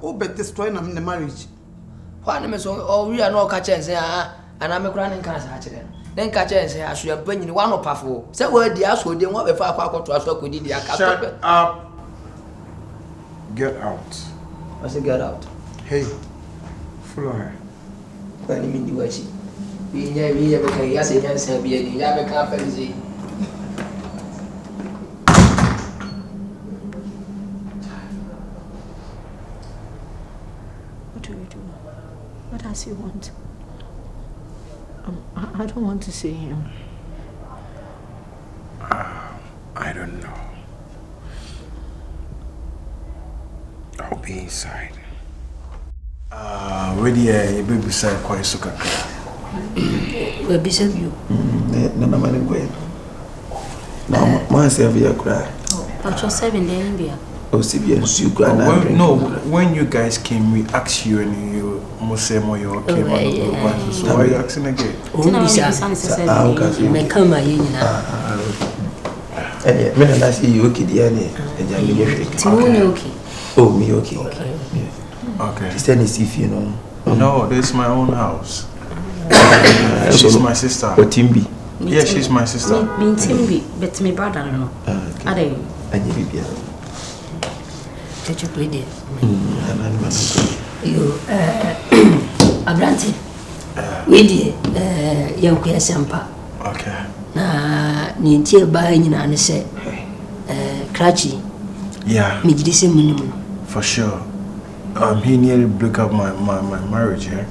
Oh, but destroying them in the marriage. Why, oh, we are no catchers, and I'm a grand cancer. Then catchers, I should have been one of Puffo. So, where the house would do what if I got to us, what we did. Shut up. Get out. I said, get out. Hey, follow her. What do you mean, you see? We never can, yes, it has to be a never company. What does he want? I don't want to see him. I don't know. I'll be inside. Where the baby side quite so kaka. Where beside you? Nana man go. Now man serve you cry. But you're 7 days in there. Oh, CBS, you cry. No, when you guys came, we asked you and you must say more you okay. So why are you asking again? Oh, me come and me and I see you okay, Diane. Okay. Oh, me okay. Okay. She's telling if you know. No, this is my own house. She's my sister. Or Timby? Yeah, she's my sister. Me Timby, but my brother, I don't know. Are they? And you be Did you play there? You, Abranti. We did, young queer sampa. Okay. Na, Nintia buying and say, Cratchy. Yeah. Me did this minimum. For sure. He nearly broke up my marriage, yeah.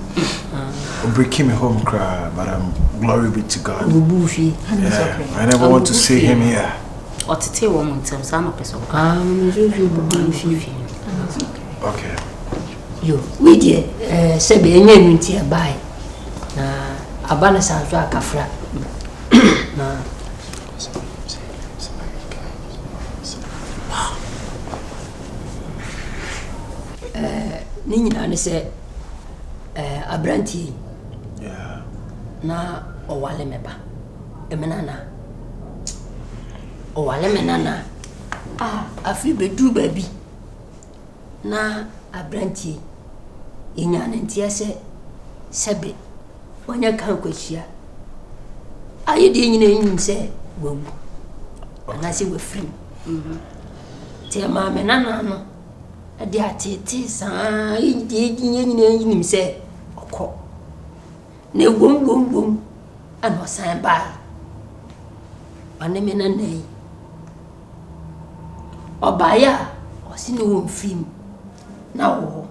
Breaking me home cry, but glory be to God. Yeah. I never want to see him here. Or to tell one time, some of us. Okay. You, we did, Sebi, and you need buy. Na, Abena sounds like a frat. Nina said, Abranti. Yeah. Na, o wale meba. Emenana. O wale menana. I feel bedu baby. Na, Abranti. Inyan and tia se, Sebi. When you can't quit here. Are you doing anything? Say, well, and I say we're free. Tell mamma, no. A dear tis, I did him say, or call. No, boom, and was signed by. One name and a name. Or by ya, or see no film. Now,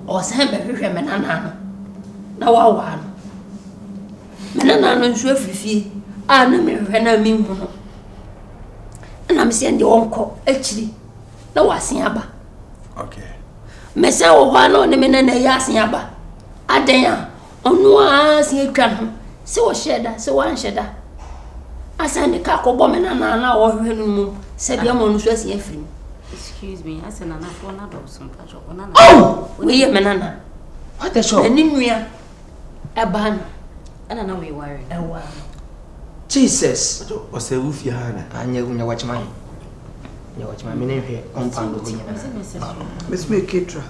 or send every remnant. Now, I want. Menana no nso afifi a na me hwe na me hu no na me se ndi onko akiri na wasen aba. Okay. Me se wo hwa na ne me na ya asen aba adan a onu a se atwa no se wo sheda se wan sheda asan de ka kobo menana na wo hwe no mu se bia mo nso asen afiri. Excuse me, I said na for na do some patch up na. Oh, we ye menana. What the show? Eni nua eba no. I don't know where you are. Jesus. What's a roof you had? And you watch my. You watch my name here. Compound. Miss me Ketra.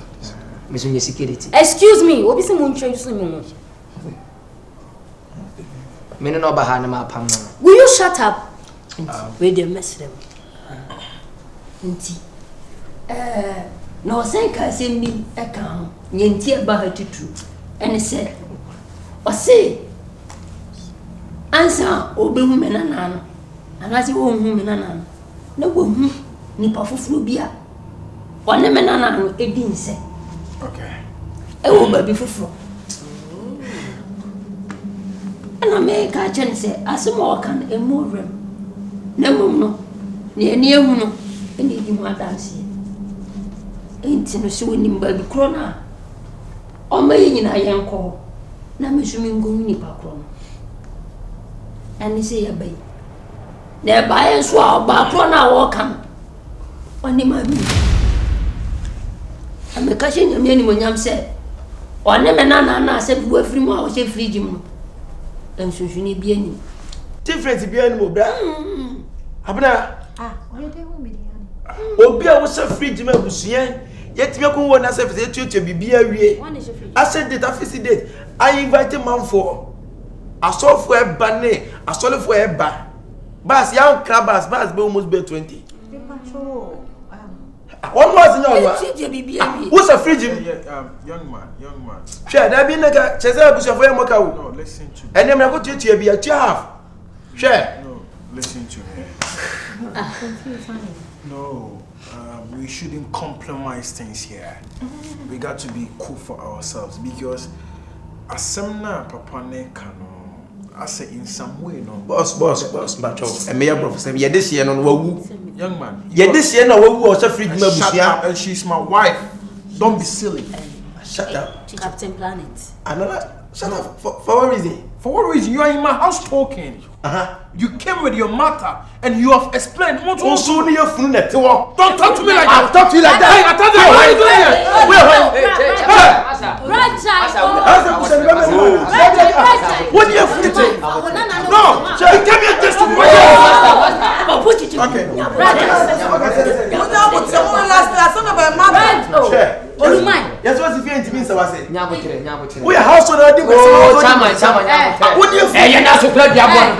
Miss me security. Excuse me. What is the moon change? Me no bahana ma pam. Will you shut up? Where they mess them. Nti. No say ka say me e kan. Nyentie ba ha tutu. Ene say. O say ansa obehu menana no anase wo hu menana no na wo hu nipa foforo bia wone menana no edi nse. Okay. E wo baby foforo ana me ka chen se asemo kan e mo rem na mum no ne eni ehu no eni di mu adanse enti no se woni baby krona o ma yina yenko na mesumi ngonu nipa krono and say ya bay na ba yen so a ba kro na wo kam Oni mami. Ame ka hye nyame ani monyam se. One me na se bu afiri mu a wo hye fridge mu. Ensunsunni bi ani. Difference bi ani mo bra. Abena. Oye de wo me Obi a wo se fridge ma busuye. Yetime ko wo na se fese tutu bibia wie. I said date afisi date. I invite man for. Aso for e ba ne, aso for e ba. Bas young crabas bas be almost be 20. One was in your what's a fridge? Young man. Share that be nigga, Chesa Bush for Moka. No, listen to me. And then I go to you be a chaff. Share. No, listen to me. No, we shouldn't compromise things here. We got to be cool for ourselves because asemna papa ne kano. I say in some way, no. Boss, macho. And me, professor, yeah, this year, no, young man. Yeah, this year, no, was a fridge, shut up, and she's my wife. Don't be silly. Shut up. Captain Planet. Another, shut up. For what reason? For what reason? You are in my house talking. You came with your matter and you have explained. Don't talk to me like that. I'll talk to you like that. Hey, Atadwe, what are you doing here? What do you have to take? No, you came here just to yes, what's the feeling to me, so I say? We are household. What do you feel? You're not so glad you have one.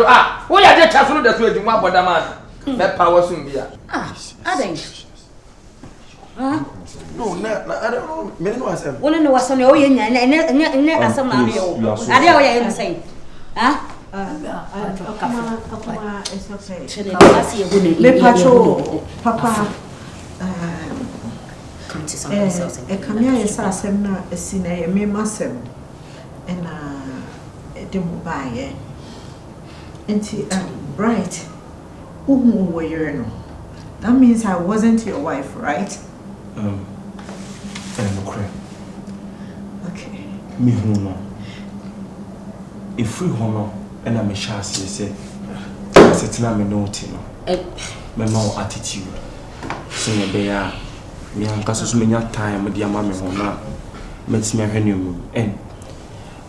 We are just absolutely the sweet one, but the man. That power soon be. I think. No, I don't know. Me no answer. One no was on your ne asam na me o. Ade o ya you say. it's okay. Me pacho papa come to some yourself. Kamia yesa asem na esi na me masem na de mo bae enti bright who were you no. That means I wasn't your wife, right? Okay. Me no. If we honor and I'm a chance, say, setting up a note, my mom attitude. So, me and Cassus many time with your mammy honor makes me a and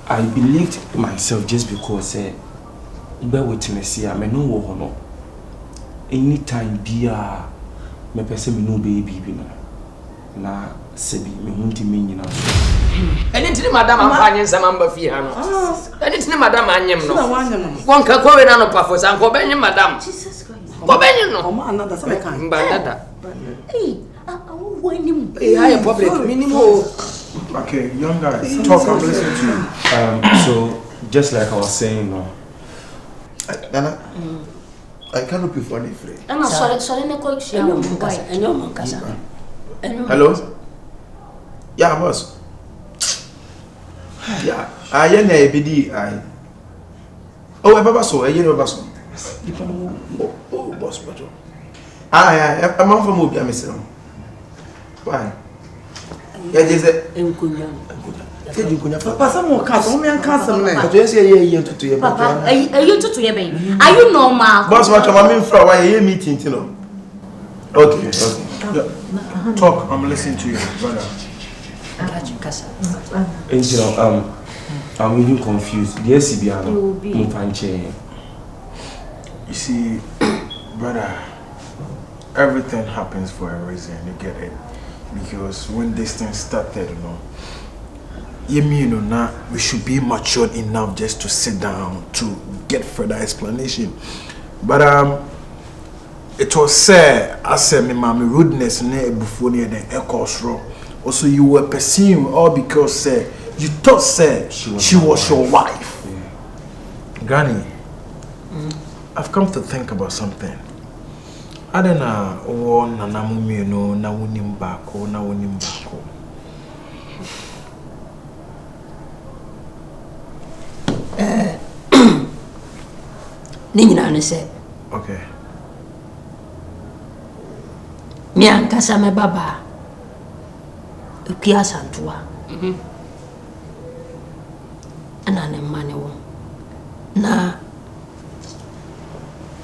I believed myself just because, bear witness, I may know honor. Anytime, dear, me person me no baby, na sebi me hunti me nyina so Anything madam am fanying some amber fee hano. Anything madam anyem no. Won ka ko we na no pafo san ko benyi madam. Jesus Christ. Ko benyi no. Oma another say kan. Mbandada. Hey, when Hey, high public minimum. Okay, young guys, talk. I'm listening to you. So just like I was saying, Nana, I can't look before any free. I'm sorry, no question. Hello? Yeah, boss. Yeah, I am a BD. Oh, a babaso, a yellow basso. Oh, boss, but I'm on for movie, Miss. Why? Yeah, is it? Papa, some more cats, only and cats, and I just say, you to your Papa, are you to your baby? Are you normal? Boss, what I'm in for a year meeting, you know. Okay. Talk, I'm listening to you, brother. I'm even confused. Yes, you see, brother, everything happens for a reason, you get it? Because when this thing started, now we should be matured enough just to sit down to get further explanation. But it was said, I said, my mommy rudeness before near the echoes wrong. Also, you were perceived all because you thought she was your wife. Yeah. Granny, I've come to think about something. I don't know, Naamuney, Naamuney back or Naamuney back. Nina said, okay. Me and Kasame Baba, Ukia Santua, and an Emmanuel. Na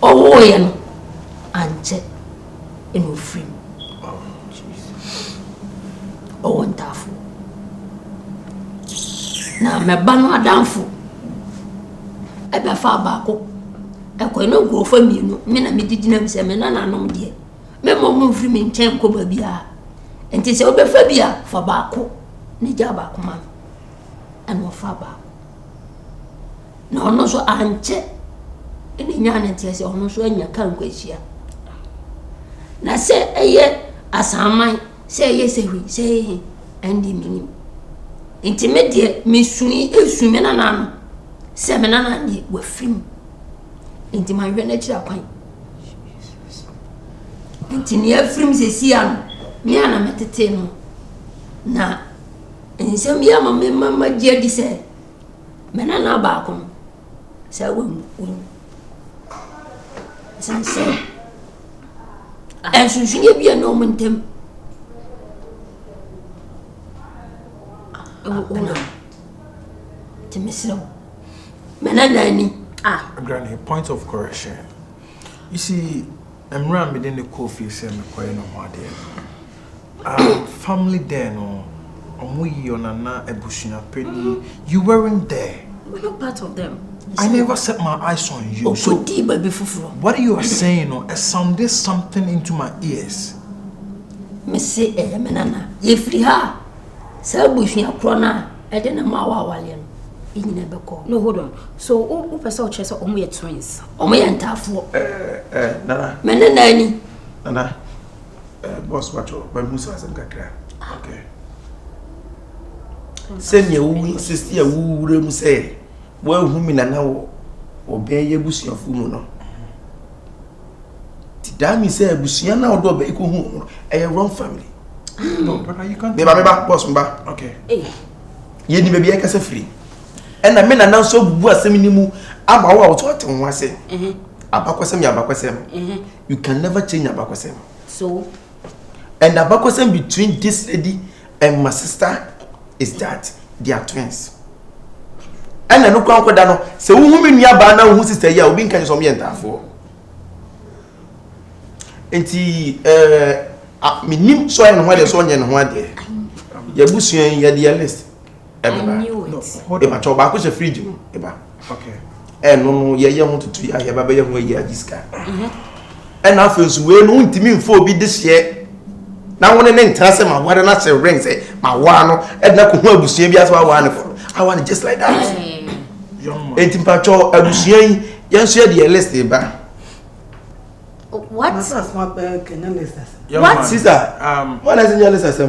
oh, and check in free. Oh, wonderful. Now, my banner adamful. Ebe fa baako. Ekwe no go for me no. Me na me didina me se me na nanom de. Me mo mfiri me nchen ko ba bia. Enti se obefa bia fa baako. Ne ja baako ma. Ano fa baako. Na ono so anche. Eni nya na ntia se ono so anya kan kwahia. Na se eye asaman, se eye sehui, se eye endi minim. Enti me de me suni esu me na nanu. Se me na nani we film. Enti ma hwe na kira kwan. Enti ni afrim se sia no. Me ana metete no. Na ensem ya mama je di se. Me na na ba ko. Se we sense. En sunsunye bia no mentem. Ona. Timisro. Menanani. Granny, point of correction. You see, I'm running within the coffee say me kwai no ho ade. Family there no. Omuyi onana ebusunya pedi. You weren't there. We're not part of them. I never set my eyes on you. So what you are saying sounded something into my ears. Me say menana. Ye free her. Say busunya krona e de na ma wa wale no. No, hold on. So, who person chess or we twins? Omo ye ntafo. Nana. Menanani. Nana. Boss wacho, but Musa hasn't got clear. Okay. Send your sister, who will say, well, whom in an hour obey your bush of woman. Tidami say, Busiana or Dobby, a wrong family. No, but you can't. Never back, boss, okay. Ye need be a case free. And I mean, now so was a minimum about what I say. Abakwasem. You can never change Abakwasem. So, and Abakwasem between this lady and my sister is that they are twins. And I know Kwankwadano, so woman Yabana, who sister ya, being kind of some yen for. And me nim so and what is on and what day. Yabusian Yadia list. I knew it. Eba choba ko se fridge mu eba. Okay. No ye ho tutu ya ye baba ye ho ye agiska. And afensu we no ntimi mfo obi this year. Na won ne ntrase ma ware na se ring say ma wa no e na ko hu abusua bi aso wa ne for. I want it just like that. Young man. Enti pacho abusua yi ye nso ye de list eba. What? What sister? What is in your list?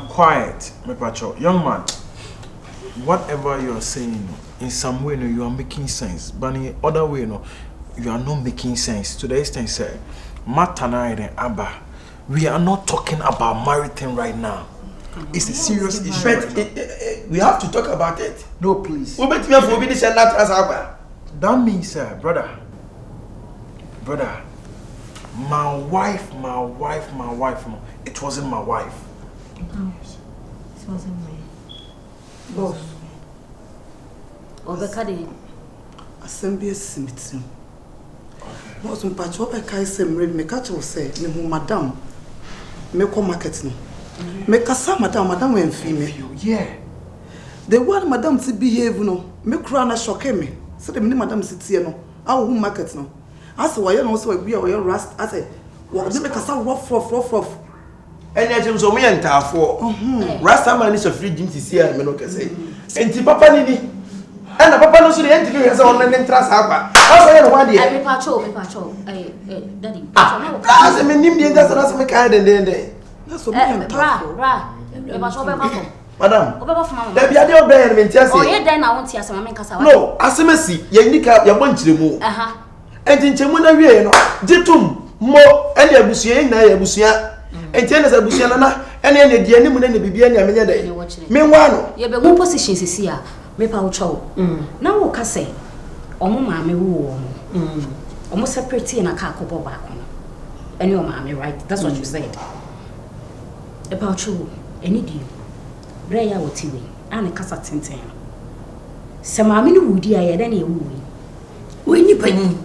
Quiet, me pacho. Young man. Whatever you are saying, in some way, no, you are making sense. But in other way, no, you are not making sense. To the extent, say, Matana and Abba, we are not talking about Marital right now. It's a serious issue. But we have to talk about it. No, please. That means, brother, my wife, no, it wasn't my wife. No, it wasn't me. Boss. Obekade. Assembly Smith. Boss, me patch up a kai semre me catch will say, me madam. Me come market no. Me kasa madam when female. Yeah. The one madam to behave no. Me cry na shock me. So the madam sit here no. I will market no. I say why you know so we are rust. I say, what me kasa rough. And yet, so me and Tafo. Rasta man is a free gym to see a menoka say. And ti papa nini. And the papa knows the entity has on an entrance. How say one day? Me patrol. Daddy. As a minimum, that's a kind and then. That's what me Ra. Me patrol be mako. Madam. Obe for mama. There be a deal bear and just say. Oh, yeah, Daina won't hear some kasa. No, as a messy, you indicate your bunch to move. And in Chemuna, we no. Jitum, more, and your busia, na your busia. And tell us a busiana, and then the enemy and the Bibian Yamina. Meanwhile, you have one position is here. Me paucho. Now, what can say? Omo mammy woo. Almost separate in a carco back. And your mammy, right? That's what you said. About you, any deal. Breya what TV, and a casa tintin. Some mammy would dear any woo. When you penny.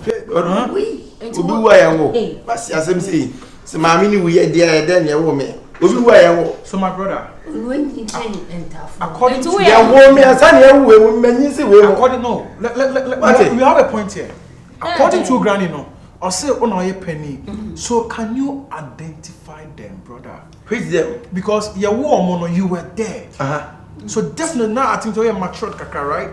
We do I am. But as I'm saying. So mommy ni we there then you woman. Obi wa ya wo. So my brother, when you train entafo. according to ya wo me asan ya wo menyi se we. According no, we have a point here. According to Granny no, or say on our penny. So can you identify them, brother? Which them? Because your woman you were there. So definitely now I think you're matured kaka, right?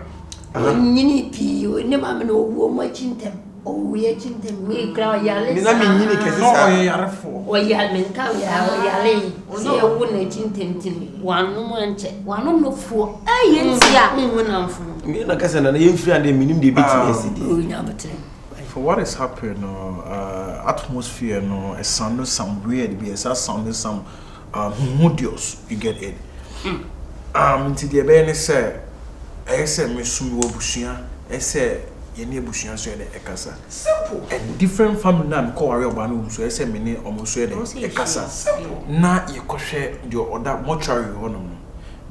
Nini pi you never know wo machin them. Oh we achin them we grow yale. Me na me nyini kesi No, sa. yare for. O yale men ka yale. Say wo na achin them tin. One no manche. One no fo. Eh yentia. Me na fo. Me na kasa na ye free and dey minim dey beat me city. Oh nya betre. For what is happening, atmosphere, no, it sounded some weird, it sounded some moodious, you get it. Until the Abena say, I say, Miss Bushia, I say, Yeni Bushia, so the Ekasa. Simple. And different family name call Ariobanu, so I say, Mini almost the Ekasa. Simple. Now you could share your other mortuary honor.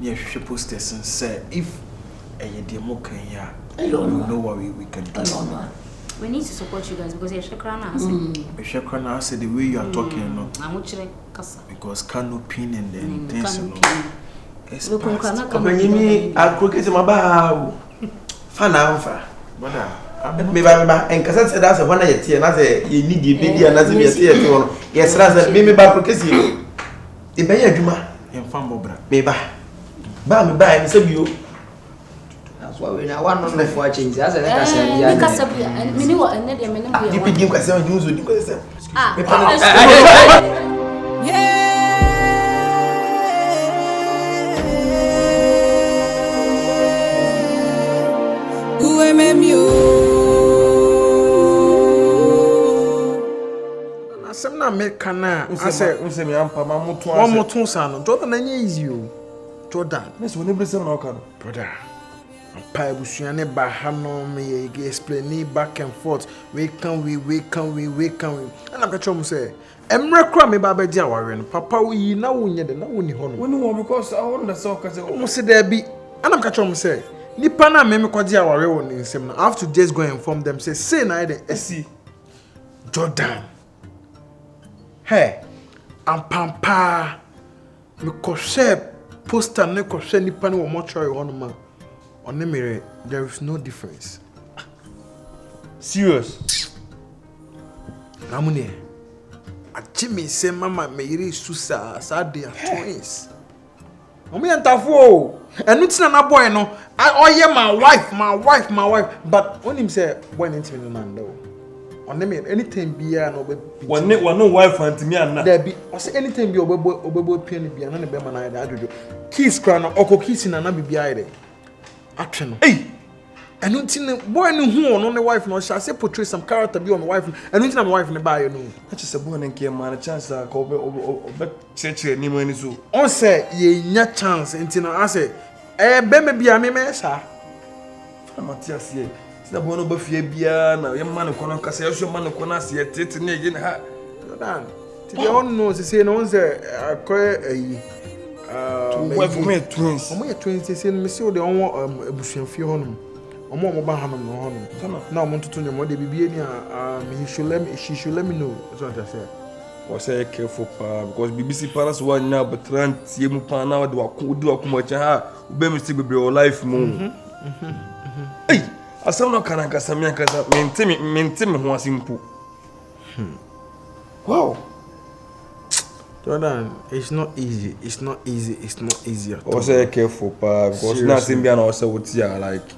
Near she posters and say, if a Yedimoka, you know what we can do. We need to support you guys because you're Shakrana. Shakrana said the way you are talking, no. Because canopy and then things, no. It's me, I crooked my bow. Fanamfa. Brother, me ba en kasa said that's one yet and as you need the video and as you see one. Yes, that's me ba crooked you. The bay aduma in Fambobra. Me ba me ba me say you. That's why we now want no for change. As I say, yeah. Because me know and then me know. You begin to say you do because Some na make kana. I say, me ampa mamutu. One more two son. Jordan na easy you. Jordan. Miss we never say no kan. Brother. Ampa busuane ba hano me explain back and forth. We can. And I'm catch say, emre kra me ba be dia ware no. Papa we na wonye de na woni ho no. Woni wo because I want the soccer say almost say there be. And I'm catch say, nipa na me ko dia ware won nsem na. I have to just go and inform them say na dey see Jordan. Hey, I'm pampa. Me koshe poster ne koshe nipa ne wo mortuary one man. On the there is no difference. Serious. Naamuney. A Jimmy say mama me yiri susa sa they are twins. Omi entafo. Enu tina na boy no. Oh yeah my wife. But when him say boy nti me man do. On them anything bia no be one no wife and me and there be I say anything be obebo pia bia na be man na adodo kiss kra no okọ kiss na na bibia ide atwe no eh enu nti boy no hu no ne wife no sha say portray some character be on my wife enu nti na my wife ne ba ye no that is a boy nke man chance ka obe cheche ni mani so on say ye nya chance nti na I say be me bia me sa Matias here. Na bono ba fie bia na ye man kono kasa ye so man kono ase tete na ye ha Jordan ti dey on no say no say akoy wife me twins omo ye twins say me say o dey on abusuafie honum omo ba hanum no honum na omo ntutu nyom de bibie ni she should let me know so that say was say careful pa because BBC paras one now but tie mu pa na de wakuma cha ha ube mi still be life mu hey asam no kana kasa me kasa mente me ho asimpu wow Jordan, it's not easy. It's not easy at all. Also careful pa because na simbia na also wotia like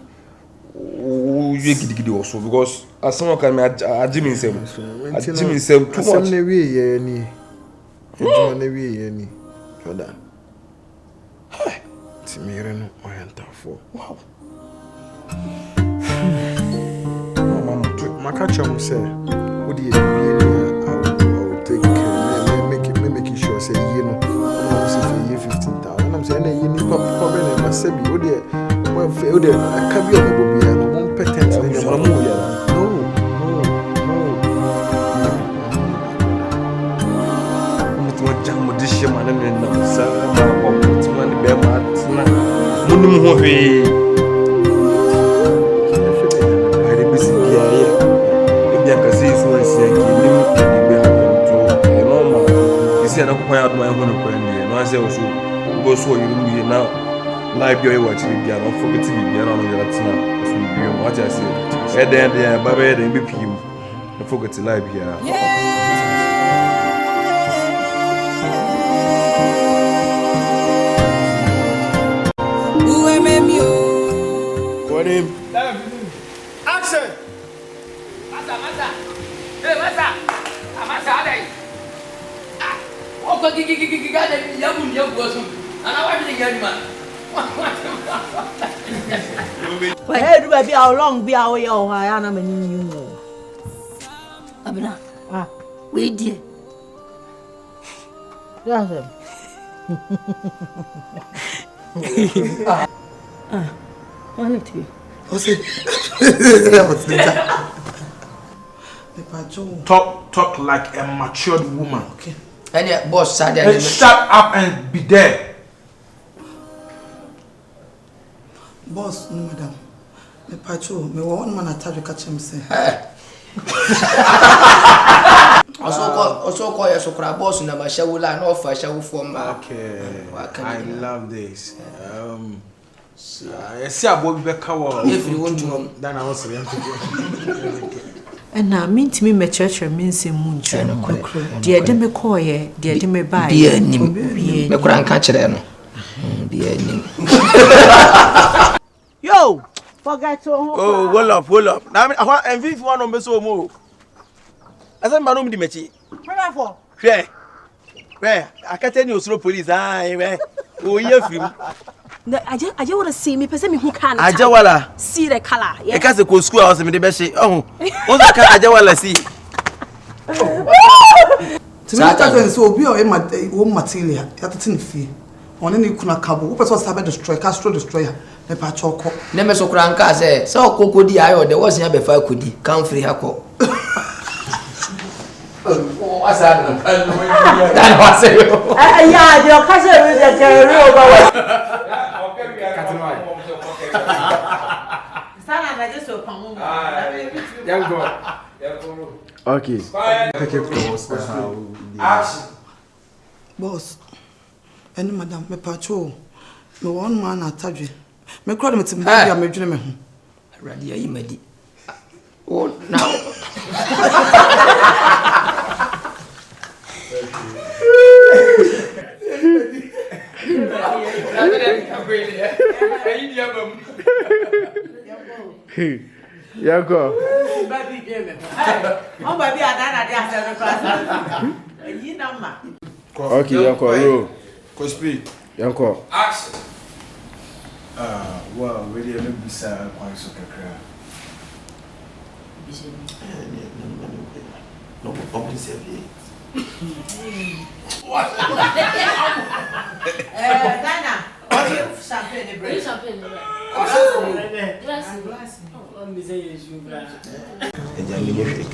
you gidi also because as someone can ajimi nsem too much asem na wie ye ni ejuma na wie ye ni Jordan timire no oyantafo wow mama makacha mu say odi ye bie ni I'll take care make sure say you know I'm say for 15,000 I'm say na you ni papa be na masabi odi odi akabi obobi ya no mo patent ni ya mo ya man and no sama opportunity be matina munum ho hwe ari bisi bia ye bia kasi so nsia ki nim be ha to no ma say na ko ya do my hono prende no say also go so you now live your watch me bia no forget me bia no no ya tina so bia what I say e den baba e den be pim no forget live here What him? Action! Masa. Hey, masa. Masa ada. Oh, gigi ada yang gosong. Ana wa bi ngani ma. Hey, do be how long be how you ha na mani you. Abena. We die. That's it. One of you. Talk like a matured woman. Okay. And boss said And shut up and be there. Boss, no madam. Me pacho, me one man Atadwe catch him say. Also call your sokra boss na mashawula no offer shawu form. Okay. I love this. I see a boy back cover. If you want to then I was And now mean to me my church means in moon channel. Dear de me call ye, dear de me buy. Dear nim. Me kura catch no. Dear nim. Yo, forget to Oh, hold up. Now I want and if one on me so more. I said, Madam Dimechi. Where for? Where? I can't tell you, slow police. Oh, yeah, film. I just want to see me, person me who can. Ajawala. See the color. Yeah. Because the school house in the best. Oh, what's that? Ajawala see. To me, Atadwe so obi o e material. You have to think fee. On any kuna cabo. Who person sabe destroy? Castro destroyer. Me pacho ko. Neme sokra nka say so kokodi ayo de was ya be fa kodi. Kan free hako. Oh, what's that? That was it. Yeah, the occasion with the carry over. Okay. Action. Boss. Any madam, me pacho. Me one man Atadwe. Me crowd me tim baby am adwene me ho. Ready ayi madi. Oh, now. Yanko. Okay, Yanko, yo. Go speak. Yanko. Action. Well, really, let me say, quite so kakra. No, open service. Daina, champagne break.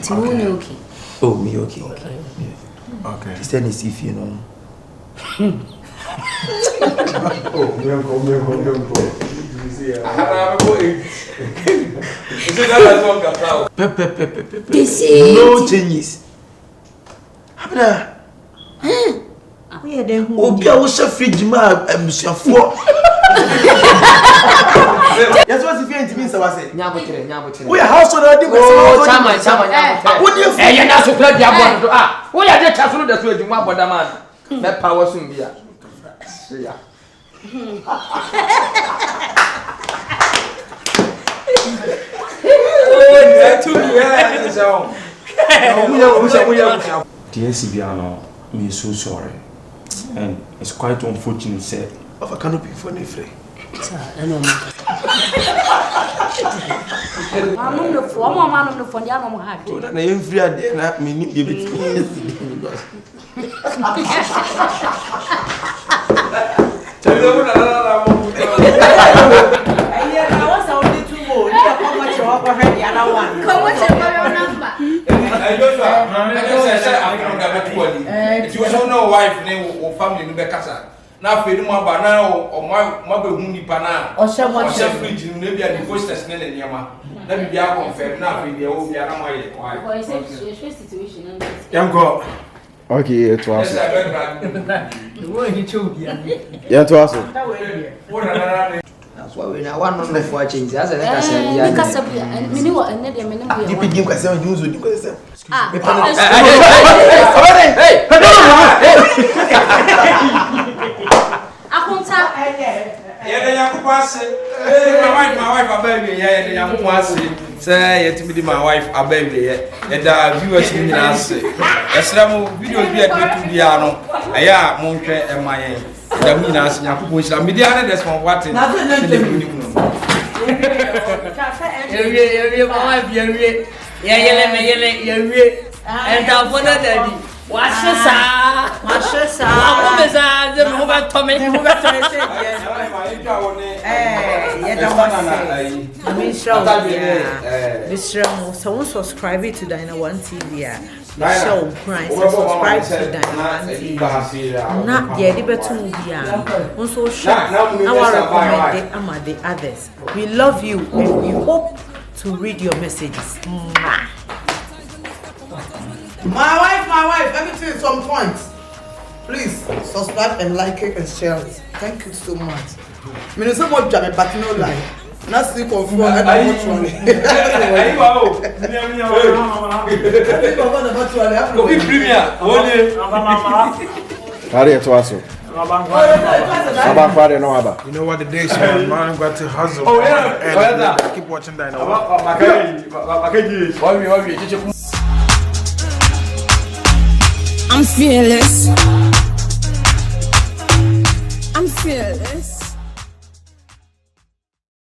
Timoni okay. Oh, me okay. Okay. This time is if you know. Oh, Yanko. No changes. Abena. We are there who Obi a wo chef fridge ma amusuafo. Yes, what if you ain't mean so say? Nyabotere. We are household already. Oh, chama nyabotere. Eh, na so play dia board do. Ah, wo ya dey chaso no da so adwuma boda man. Me power sum bia. Yeah. Me so sorry, and it's quite unfortunate. Say, of a canopy for me free. I'm on the phone, I'm on the phone, I'm on hard. Oh, na em free ade na me ni bit. If you don't know wife name or family in Bekasa. Now, for you, my banana or my Huni banana or someone fridge, maybe a divorce in Yama. Let me be out confirmed now. We will be a situation. Yanko. Okay, it was. Yeah, it was. That's why we now want to for change. As I say, yeah. Because of many what and then many. You begin to say you do this. My wife, a baby, yeah, say, to be my wife, a baby, and the viewers in the answer. As some videos be at Piano, a ya, Monte, and my the Minas, and push a mediana, that's one what in and I'll put it. What's the sound? What's the sound? The move to me. Someone subscribe to Daina 1 TV. Show price subscribe to Daina 1 TV. Not the editor movie. Also, show our recommended among the others. We love you and we hope to read your messages. My wife, everything is on point. Please subscribe and like it and share it. Thank you so much. Me no say more jam but no lie. Na see Confion and watch one. Obi premier, Carry it was. You know what the day is, man got to hustle. Oh yeah, and keep watching Daina. I'm fearless. I'm fearless.